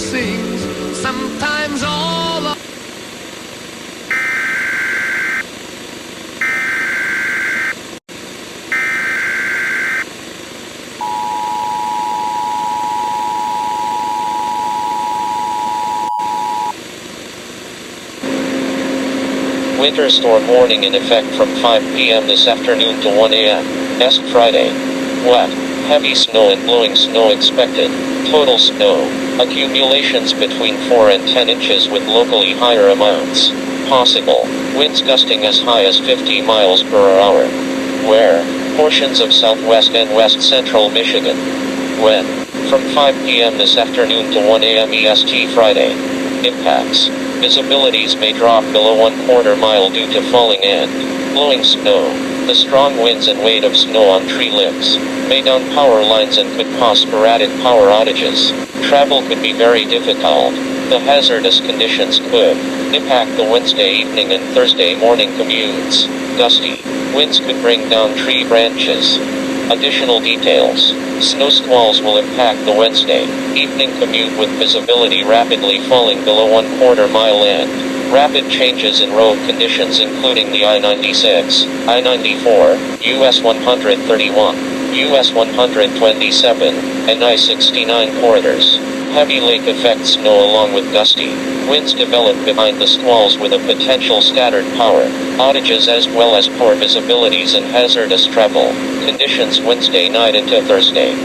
sings. Sometimes all of Winter storm warning in effect from 5 p.m. this afternoon to 1 a.m. EST Friday. Wet, heavy snow and blowing snow expected. Total snow, accumulations between 4 and 10 inches with locally higher amounts possible. Winds gusting as high as 50 miles per hour. Where? Portions of southwest and west central Michigan. When? From 5 p.m. this afternoon to 1 a.m. EST Friday. Impacts. Visibilities may drop below 1/4 mile due to falling and blowing snow. The strong winds and weight of snow on tree limbs may down power lines and could cause sporadic power outages. Travel could be very difficult. The hazardous conditions could impact the Wednesday evening and Thursday morning commutes. Gusty winds could bring down tree branches. Additional details. Snow squalls will impact the Wednesday evening commute with visibility rapidly falling below 1/4 mile and rapid changes in road conditions including the I-96, I-94, US 131, US 127, and I-69 corridors. Heavy lake effect snow along with gusty winds develop behind the squalls with a potential scattered power outages as well as poor visibilities and hazardous travel conditions Wednesday night into Thursday.